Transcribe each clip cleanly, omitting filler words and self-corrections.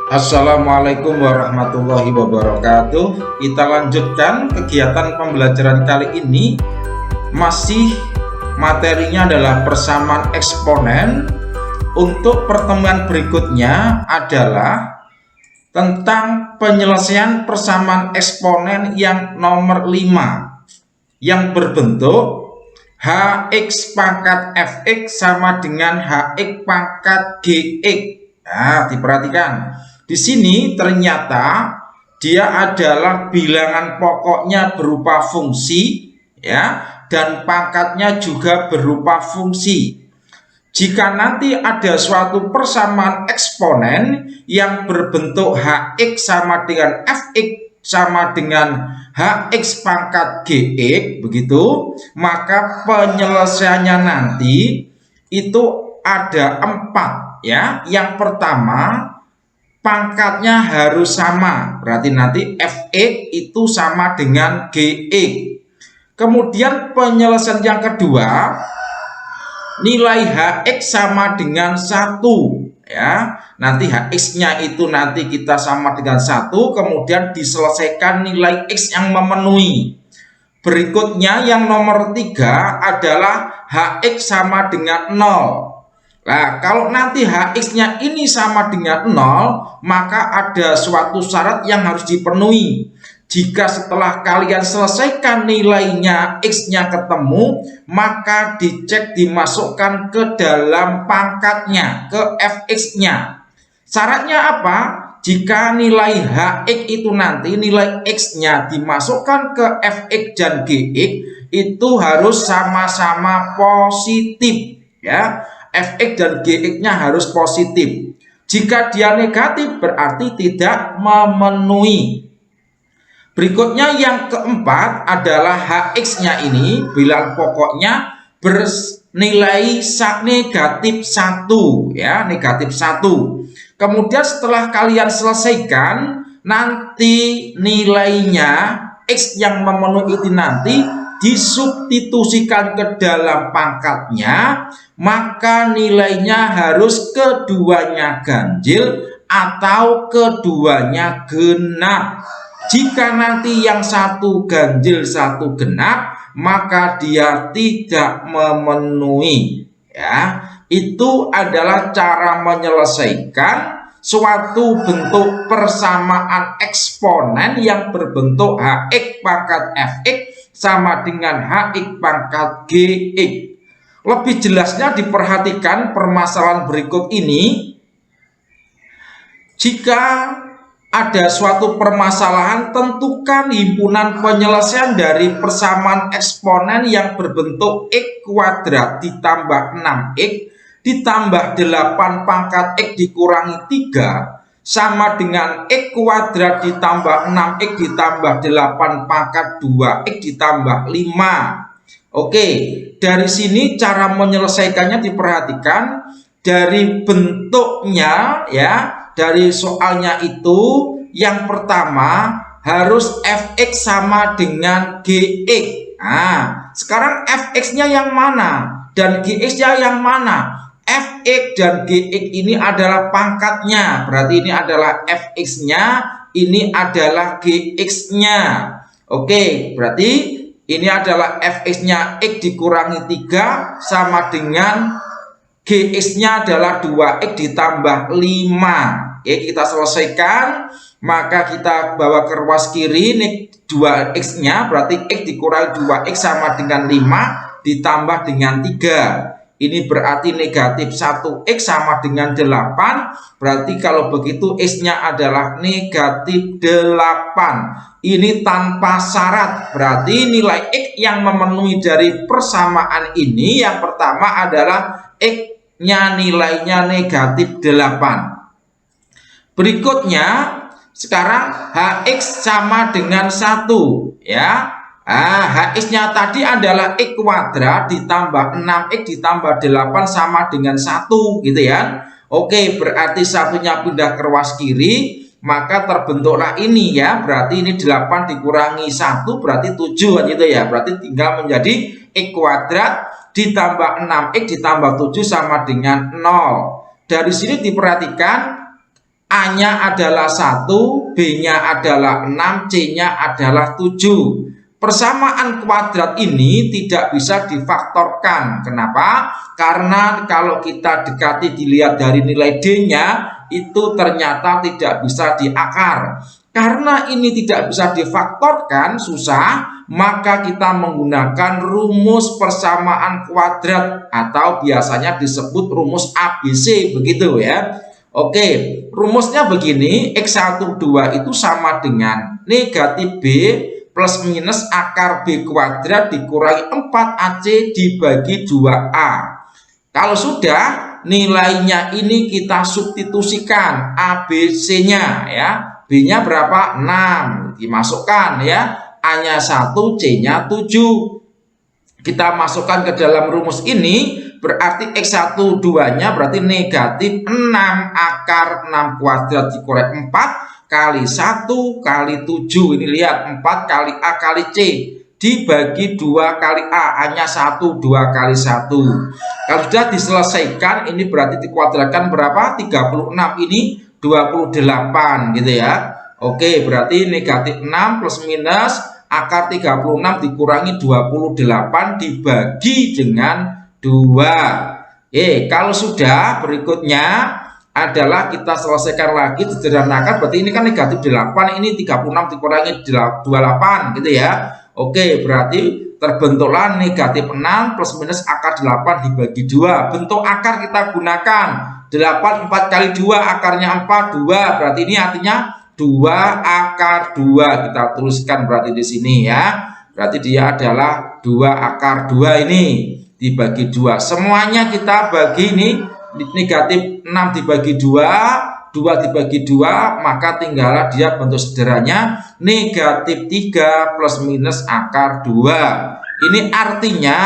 Assalamualaikum warahmatullahi wabarakatuh. Kita lanjutkan kegiatan pembelajaran kali ini. Masih materinya adalah persamaan eksponen. Untuk pertemuan berikutnya adalah tentang penyelesaian persamaan eksponen yang nomor 5 yang berbentuk Hx pangkat Fx sama dengan Hx pangkat Gx. Nah, diperhatikan. Di sini ternyata dia adalah bilangan pokoknya berupa fungsi ya, dan pangkatnya juga berupa fungsi. Jika nanti ada suatu persamaan eksponen yang berbentuk Hx sama dengan Fx sama dengan Hx pangkat Gx begitu, maka penyelesaiannya nanti itu ada 4 ya. Yang pertama, pangkatnya harus sama, berarti nanti Fx itu sama dengan Gx. Kemudian penyelesaian yang kedua, nilai Hx sama dengan 1 ya. Nanti Hx-nya itu nanti kita sama dengan 1, kemudian diselesaikan nilai X yang memenuhi. Berikutnya yang nomor 3 adalah Hx sama dengan 0. Nah, kalau nanti Hx-nya ini sama dengan 0, maka ada suatu syarat yang harus dipenuhi. Jika setelah kalian selesaikan nilainya X-nya ketemu, maka dicek dimasukkan ke dalam pangkatnya, ke Fx-nya. Syaratnya apa? Jika nilai Hx itu nanti nilai X-nya dimasukkan ke Fx dan Gx, itu harus sama-sama positif ya. Fx dan Gx-nya harus positif. Jika dia negatif berarti tidak memenuhi. Berikutnya yang keempat adalah Hx-nya ini bilangan pokoknya bernilai negatif 1 ya, negatif 1. Kemudian setelah kalian selesaikan, nanti nilainya X yang memenuhi itu nanti disubstitusikan ke dalam pangkatnya, maka nilainya harus keduanya ganjil atau keduanya genap. Jika nanti yang satu ganjil satu genap, maka dia tidak memenuhi ya. Itu adalah cara menyelesaikan suatu bentuk persamaan eksponen yang berbentuk Hx pangkat Fx sama dengan Hx pangkat Gx. Lebih jelasnya diperhatikan permasalahan berikut ini. Jika ada suatu permasalahan, tentukan himpunan penyelesaian dari persamaan eksponen yang berbentuk X kuadrat ditambah 6X ditambah 8 pangkat X dikurangi 3 sama dengan X kuadrat ditambah 6X ditambah 8 pangkat 2X ditambah 5. Oke, dari sini cara menyelesaikannya diperhatikan dari bentuknya ya. Dari soalnya itu yang pertama harus Fx sama dengan Gx. Nah, sekarang Fx-nya yang mana dan Gx-nya yang mana? Fx dan Gx ini adalah pangkatnya, berarti ini adalah Fx-nya, ini adalah Gx-nya. Oke, berarti ini adalah Fx-nya X dikurangi 3 sama dengan Gx-nya adalah 2X ditambah 5. Oke, kita selesaikan, maka kita bawa ke ruas kiri. Ini 2X-nya berarti X dikurangi 2X sama dengan 5 ditambah dengan 3. Ini berarti negatif 1X sama dengan 8. Berarti kalau begitu X-nya adalah negatif 8. Ini tanpa syarat. Berarti nilai X yang memenuhi dari persamaan ini yang pertama adalah X-nya nilainya negatif 8. Berikutnya sekarang Hx sama dengan 1 ya. Hx-nya tadi adalah X kuadrat ditambah 6X ditambah 8 sama dengan 1 gitu ya. Oke, berarti satunya pindah ke ruas kiri, maka terbentuklah ini ya. Berarti ini 8 dikurangi 1 berarti 7 gitu ya. Berarti tinggal menjadi X kuadrat ditambah 6X ditambah 7 sama dengan 0. Dari sini diperhatikan A-nya adalah 1, B-nya adalah 6, C-nya adalah 7. Persamaan kuadrat ini tidak bisa difaktorkan. Kenapa? Karena kalau kita dekati dilihat dari nilai D-nya, itu ternyata tidak bisa diakar. Karena ini tidak bisa difaktorkan, susah, maka kita menggunakan rumus persamaan kuadrat atau biasanya disebut rumus ABC, begitu ya. Oke, rumusnya begini, X12 itu sama dengan negatif B plus minus akar B kuadrat dikurangi 4AC dibagi 2A. Kalau sudah, nilainya ini kita substitusikan ABC-nya ya. B-nya berapa? 6. Dimasukkan ya. A-nya 1, C-nya 7. Kita masukkan ke dalam rumus ini, berarti X12-nya berarti negatif 6 akar 6 kuadrat dikurangi 4 kali 1 kali 7. Ini lihat, 4 kali A kali C dibagi 2 kali A, A-nya 1, 2 kali 1. Kalau sudah diselesaikan, ini berarti dikuadratkan berapa? 36, ini 28 gitu ya. Oke, berarti negatif 6 plus minus akar 36 dikurangi 28 dibagi dengan 2. Kalau sudah, berikutnya adalah kita selesaikan lagi, sederhanakan, berarti ini kan negatif 8, ini 36 dikurangi 28 gitu ya. Oke, berarti terbentuklah negatif 6 plus minus akar 8 dibagi 2. Bentuk akar kita gunakan 8, 4 kali 2, akarnya 4, 2. Berarti ini artinya 2 akar 2. Kita tuliskan berarti di sini ya. Berarti dia adalah 2 akar 2 ini dibagi 2. Semuanya kita bagi ini, negatif 6 dibagi 2, 2 dibagi 2, maka tinggallah dia bentuk sederhananya negatif 3 plus minus akar 2. Ini artinya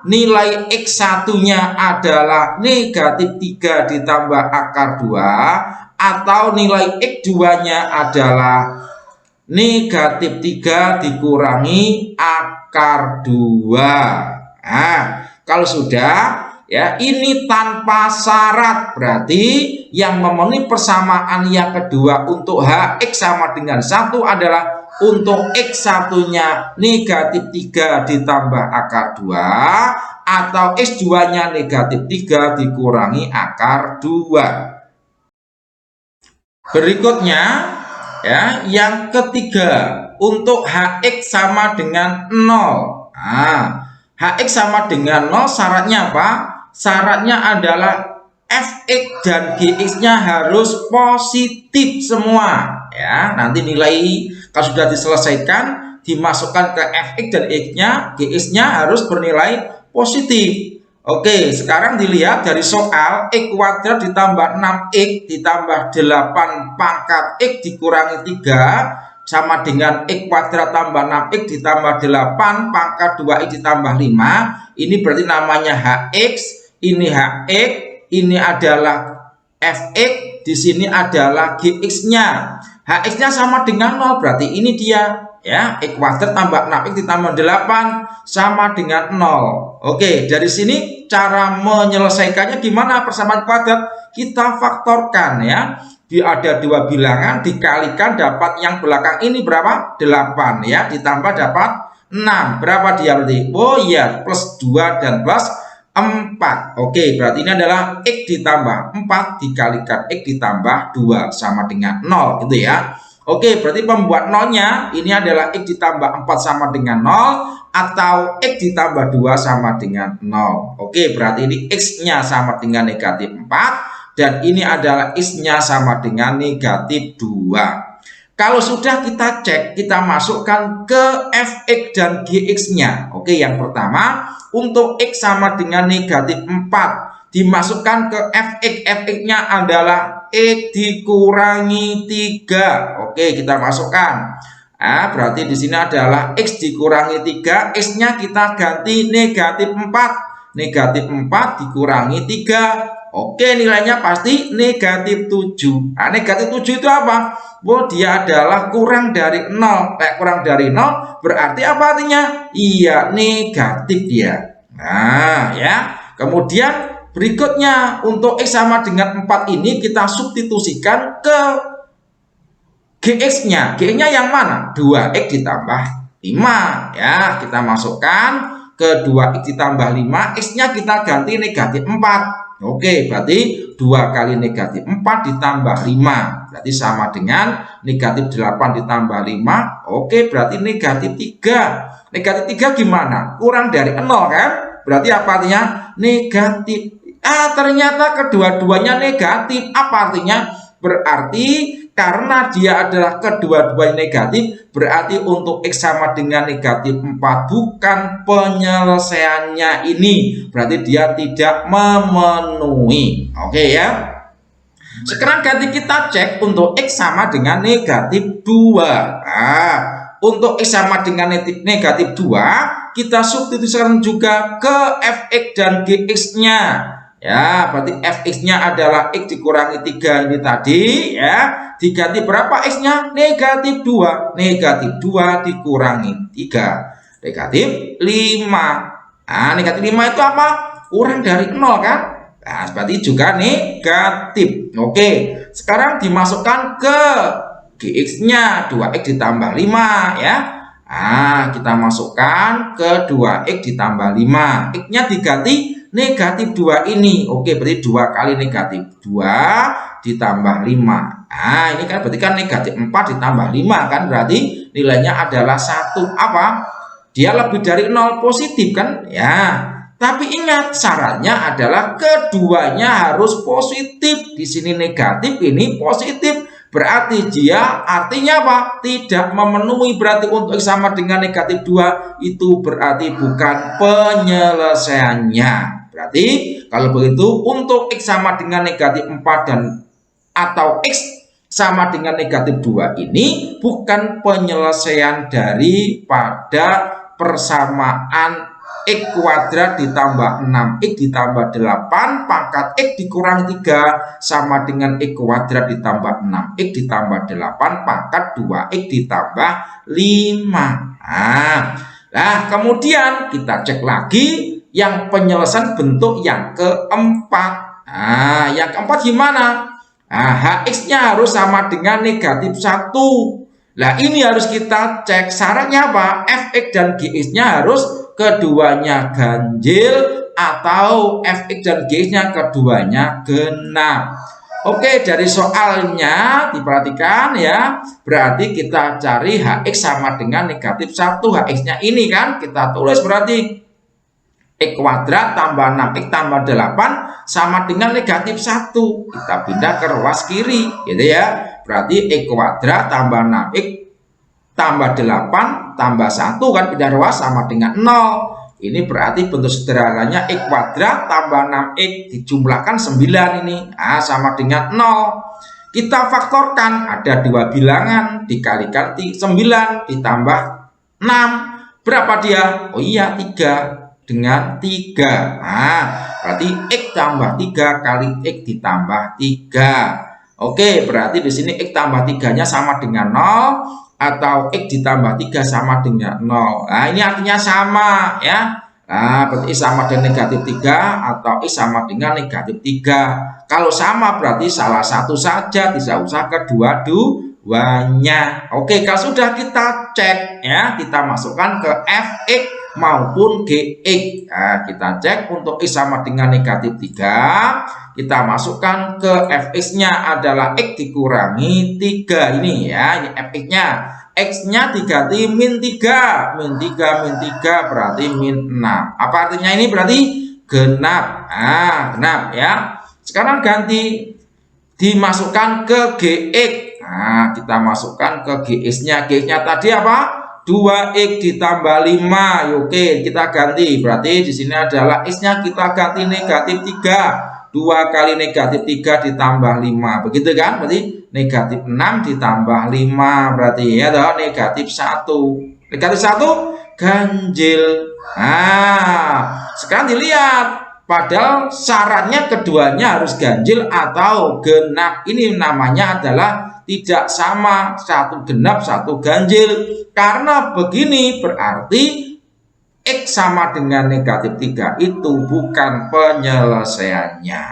nilai X1-nya adalah negatif 3 ditambah akar 2, atau nilai X2-nya adalah negatif 3 dikurangi akar 2. Nah, kalau sudah ya, ini tanpa syarat, berarti yang memenuhi persamaan yang kedua untuk HX sama dengan 1 adalah untuk X1-nya negatif 3 ditambah akar 2, atau X2-nya negatif 3 dikurangi akar 2. Berikutnya ya, yang ketiga untuk HX sama dengan 0. Nah, HX sama dengan 0 syaratnya apa? Syaratnya adalah Fx dan Gx-nya harus positif semua ya. Nanti nilai kalau sudah diselesaikan, dimasukkan ke Fx dan Gx-nya harus bernilai positif. Oke, sekarang dilihat dari soal, X kuadrat ditambah 6X ditambah 8 pangkat X dikurangi 3 sama dengan X kuadrat tambah 6X ditambah 8 pangkat 2X ditambah 5. Ini berarti namanya HX, ini HX, ini adalah Fx, di sini adalah Gx-nya. HX-nya sama dengan 0, berarti ini dia ya, X kuadrat tambah 6X ditambah 8 sama dengan 0. Oke, dari sini cara menyelesaikannya gimana? Persamaan kuadrat kita faktorkan ya. Ada dua bilangan dikalikan dapat yang belakang ini berapa? 8 ya, ditambah dapat 6. Berapa dia berarti? Oh iya, plus 2 dan plus 4. Oke, berarti ini adalah X ditambah 4 dikalikan X ditambah 2 sama dengan 0 gitu ya. Oke, berarti pembuat nolnya ini adalah X ditambah 4 sama dengan 0 atau X ditambah 2 sama dengan 0. Oke, berarti ini X-nya sama dengan negatif 4 dan ini adalah X-nya sama dengan negatif 2. Kalau sudah kita cek, kita masukkan ke Fx dan Gx-nya. Oke, yang pertama untuk X sama dengan negatif 4 dimasukkan ke Fx. Fx-nya adalah X dikurangi 3. Oke, kita masukkan. Nah, berarti di sini adalah X dikurangi 3. X-nya kita ganti negatif 4. Negatif 4 dikurangi 3. Oke, nilainya pasti negatif 7. Nah, negatif 7 itu apa? Oh, dia adalah kurang dari 0. Kurang dari 0 berarti apa artinya? Iya, negatif ya. Nah, ya. Kemudian Berikutnya untuk X sama dengan 4 ini kita substitusikan ke GX-nya. GX-nya yang mana? 2X ditambah 5. Ya, kita masukkan ke 2X ditambah 5. X-nya kita ganti negatif 4. Oke, berarti 2 kali negatif 4 ditambah 5. Berarti sama dengan negatif 8 ditambah 5. Oke, berarti negatif 3. Negatif 3 gimana? Kurang dari 0 kan? Berarti apa artinya? Negatif. Ternyata kedua-duanya negatif. Apa artinya? Berarti karena dia adalah kedua-duanya negatif, berarti untuk X sama dengan negatif 4 bukan penyelesaiannya ini. Berarti dia tidak memenuhi. Oke ya. Sekarang ganti kita cek untuk X sama dengan negatif 2. Nah, untuk X sama dengan negatif 2, kita substitusikan juga ke Fx dan Gx-nya. Ya, berarti Fx-nya adalah X dikurangi 3 ini tadi, ya. Diganti berapa X-nya? Negatif 2. Negatif 2 dikurangi 3. Negatif 5. Nah, negatif 5 itu apa? Kurang dari 0 kan? Nah, berarti juga negatif. Oke, sekarang dimasukkan ke Gx-nya. 2X ditambah 5, ya. Nah, kita masukkan ke 2X ditambah 5. X-nya diganti negatif 2 ini. Oke, berarti 2 kali negatif 2 ditambah 5. Nah, ini kan berarti kan negatif 4 ditambah 5 kan, berarti nilainya adalah 1. Apa? Dia lebih dari 0 positif kan? Ya. Tapi ingat, syaratnya adalah keduanya harus positif. Di sini negatif, ini positif. Berarti dia artinya apa? Tidak memenuhi. Berarti untuk X sama dengan negatif 2 itu berarti bukan penyelesaiannya. Berarti kalau begitu untuk X sama dengan negatif 4 dan atau X sama dengan negatif 2 ini bukan penyelesaian daripada persamaan X kuadrat ditambah 6X ditambah 8 pangkat X dikurangi 3 sama dengan X kuadrat ditambah 6X ditambah 8 pangkat 2X ditambah 5. Nah, kemudian kita cek lagi yang penyelesaian bentuk yang keempat. Nah, yang keempat gimana? Nah, Hx-nya harus sama dengan negatif 1. Nah, ini harus kita cek syaratnya apa? Fx dan Gx-nya harus keduanya ganjil atau Fx dan Gx-nya keduanya genap. Oke, dari soalnya diperhatikan ya. Berarti kita cari Hx sama dengan negatif 1. Hx-nya ini kan kita tulis berarti X kuadrat tambah 6X tambah 8 sama dengan negatif 1. Kita pindah ke ruas kiri gitu ya. Berarti X kuadrat tambah 6X tambah 8 tambah 1 kan, pindah ruas sama dengan 0. Ini berarti bentuk sederhananya X kuadrat tambah 6X dijumlahkan 9 ini. Nah, sama dengan 0. Kita faktorkan, ada dua bilangan dikalikan 9 ditambah 6. Berapa dia? Oh iya, 3 dengan 3. Nah, berarti X tambah 3 kali X ditambah 3. Oke, berarti di sini X tambah 3-nya sama dengan 0 atau X ditambah 3 sama dengan 0. Nah, ini artinya sama ya. Nah, berarti X sama dengan negatif 3 atau X sama dengan negatif 3. Kalau sama berarti salah satu saja, tidak usah kedua-duanya. Oke, kalau sudah kita cek ya, kita masukkan ke Fx maupun Gx. Nah, kita cek untuk X sama dengan negatif 3. Kita masukkan ke Fx-nya adalah X dikurangi 3 ini ya. Ini Fx-nya. X-nya diganti min 3. Min 3, min 3 berarti min 6. Apa artinya ini? Berarti genap. Nah, genap ya. Sekarang ganti dimasukkan ke Gx. Nah, kita masukkan ke Gx-nya. Gx-nya tadi apa? 2X ditambah 5. Oke, kita ganti. Berarti di sini adalah X-nya kita ganti negatif 3. 2 kali negatif 3 ditambah 5. Begitu kan? Berarti negatif 6 ditambah 5. Berarti ya toh, negatif 1. Negatif 1 ganjil. Nah, sekarang dilihat. Padahal syaratnya keduanya harus ganjil atau genap. Ini namanya adalah tidak sama, satu genap satu ganjil. Karena begini berarti X sama dengan negatif 3 itu bukan penyelesaiannya,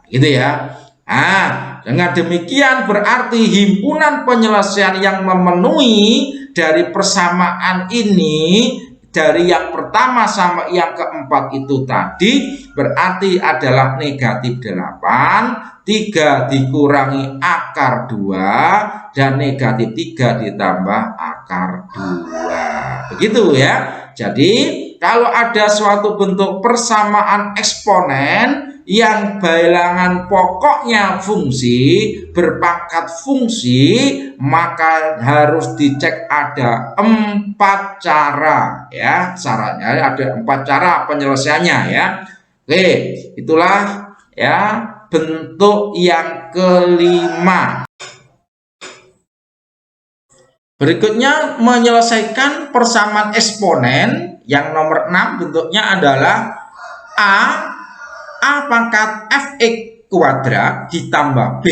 gitu ya. Nah, dengan demikian berarti himpunan penyelesaian yang memenuhi dari persamaan ini, dari yang pertama sama yang keempat itu tadi, berarti adalah negatif 8, 3 dikurangi akar 2, dan negatif 3 ditambah akar 2. Begitu ya. Jadi, kalau ada suatu bentuk persamaan eksponen yang bilangan pokoknya fungsi, berpangkat fungsi, maka harus dicek ada 4 cara ya. Caranya ada 4 cara penyelesaiannya ya. Oke, itulah ya bentuk yang kelima. Berikutnya menyelesaikan persamaan eksponen yang nomor 6, bentuknya adalah A pangkat fx kuadrat ditambah B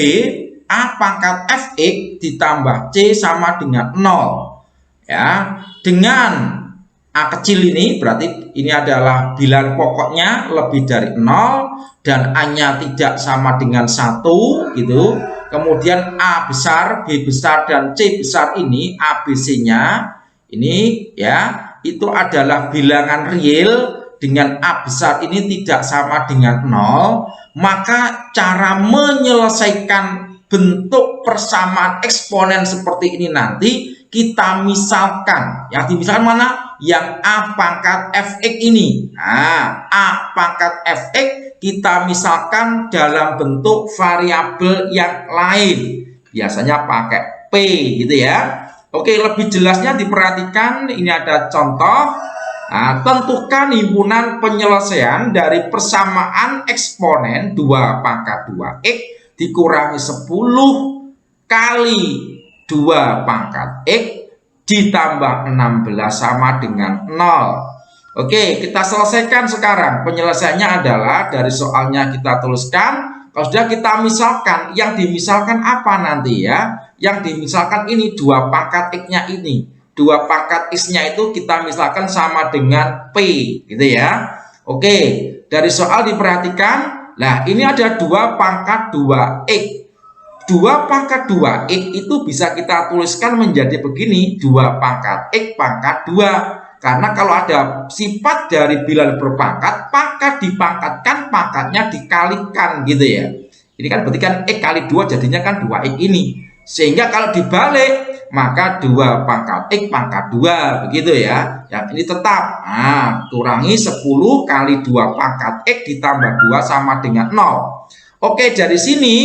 A pangkat fx ditambah C sama dengan 0 ya. Dengan A kecil ini berarti ini adalah bilangan pokoknya lebih dari 0 dan A-nya tidak sama dengan 1 gitu. Kemudian A besar, B besar, dan C besar ini ABC-nya ini ya, itu adalah bilangan real dengan A besar ini tidak sama dengan 0, maka cara menyelesaikan bentuk persamaan eksponen seperti ini nanti kita misalkan. Yang dimisalkan mana? Yang A pangkat fx ini. Nah, A pangkat fx kita misalkan dalam bentuk variabel yang lain. Biasanya pakai P gitu ya. Oke, lebih jelasnya diperhatikan, ini ada contoh. Nah, tentukan himpunan penyelesaian dari persamaan eksponen 2 pangkat 2x dikurangi 10 kali 2 pangkat x ditambah 16 sama dengan 0. Oke, kita selesaikan sekarang. Penyelesaiannya adalah dari soalnya kita tuliskan. Kalau sudah kita misalkan, yang dimisalkan apa nanti ya? Yang dimisalkan ini 2 pangkat x-nya ini. 2 pangkat x-nya itu kita misalkan sama dengan P gitu ya. Oke, dari soal diperhatikan. Nah, ini ada 2 pangkat 2x. 2 pangkat 2x itu bisa kita tuliskan menjadi begini, 2 pangkat x pangkat 2. Karena kalau ada sifat dari bilangan berpangkat, maka dipangkatkan, pangkatnya dikalikan gitu ya. Ini kan berarti kan x kali 2 jadinya kan 2x ini. Sehingga kalau dibalik, maka 2 pangkat x pangkat 2 begitu ya. Yang ini tetap. Nah, kurangi 10 kali 2 pangkat x ditambah 2 sama dengan 0. Oke, dari sini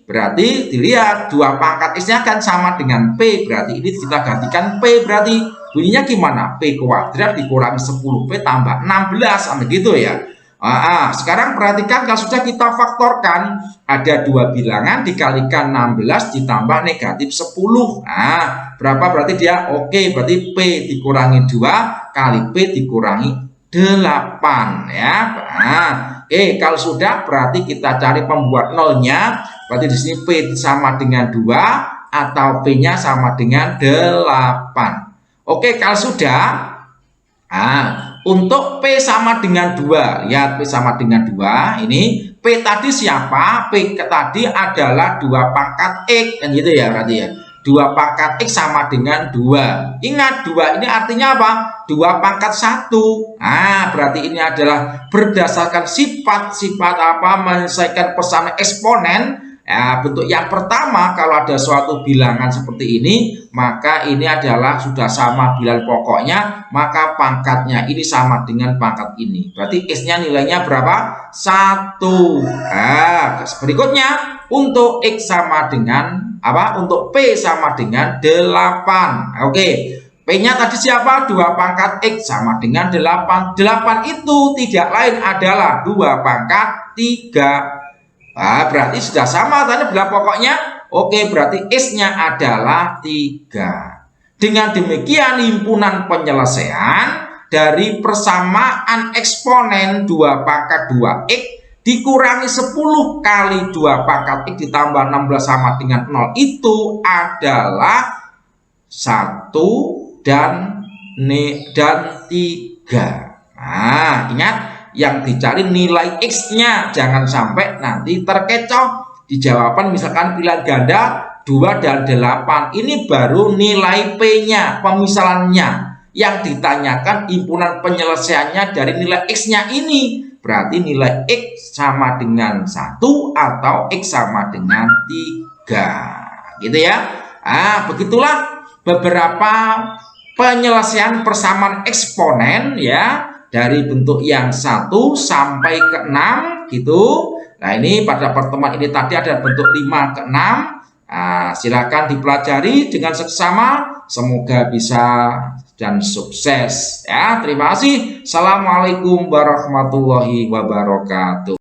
berarti dilihat 2 pangkat x-nya kan sama dengan P. Berarti ini kita gantikan P, berarti bunyinya gimana? P kuadrat dikurangi 10P tambah 16 sama gitu ya. Sekarang perhatikan kalau sudah kita faktorkan, ada 2 bilangan dikalikan 16 ditambah negatif 10. Nah, berapa berarti dia? Oke, berarti P dikurangi 2 kali P dikurangi 8 ya. Nah, kalau sudah berarti kita cari pembuat nolnya. Berarti di sini P sama dengan 2 atau P-nya sama dengan 8. Oke, kalau sudah, untuk P sama dengan 2, lihat P sama dengan 2, ini P tadi siapa? P tadi adalah 2 pangkat X, kan gitu ya berarti ya. 2 pangkat X sama dengan 2. Ingat, 2 ini artinya apa? 2 pangkat 1. Nah, berarti ini adalah berdasarkan sifat-sifat apa? Menyelesaikan persamaan eksponen. Ya, bentuk yang pertama, kalau ada suatu bilangan seperti ini, maka ini adalah sudah sama bilangan pokoknya, maka pangkatnya ini sama dengan pangkat ini. Berarti X-nya nilainya berapa? 1. Nah, berikutnya untuk X sama dengan apa? Untuk P sama dengan 8. Oke. P-nya tadi siapa? 2 pangkat X sama dengan 8. 8 itu tidak lain adalah 2 pangkat 3. Berarti sudah sama tadi bilangan pokoknya. Oke, berarti X-nya adalah 3. Dengan demikian himpunan penyelesaian dari persamaan eksponen 2 pangkat 2x dikurangi 10 kali 2 pangkat x ditambah 16 sama dengan 0 itu adalah 1 dan 3. Nah, ingat yang dicari nilai X-nya, jangan sampai nanti terkecoh di jawaban misalkan pilihan ganda 2 dan 8. Ini baru nilai P-nya, pemisalannya. Yang ditanyakan himpunan penyelesaiannya dari nilai X-nya ini. Berarti nilai X sama dengan 1 atau X sama dengan 3. Gitu ya. Nah, begitulah beberapa penyelesaian persamaan eksponen ya, dari bentuk yang 1 sampai ke 6 gitu. Nah, ini pada pertemuan ini tadi ada bentuk 5 ke 6. Nah, silakan dipelajari dengan seksama. Semoga bisa dan sukses ya. Terima kasih. Assalamualaikum warahmatullahi wabarakatuh.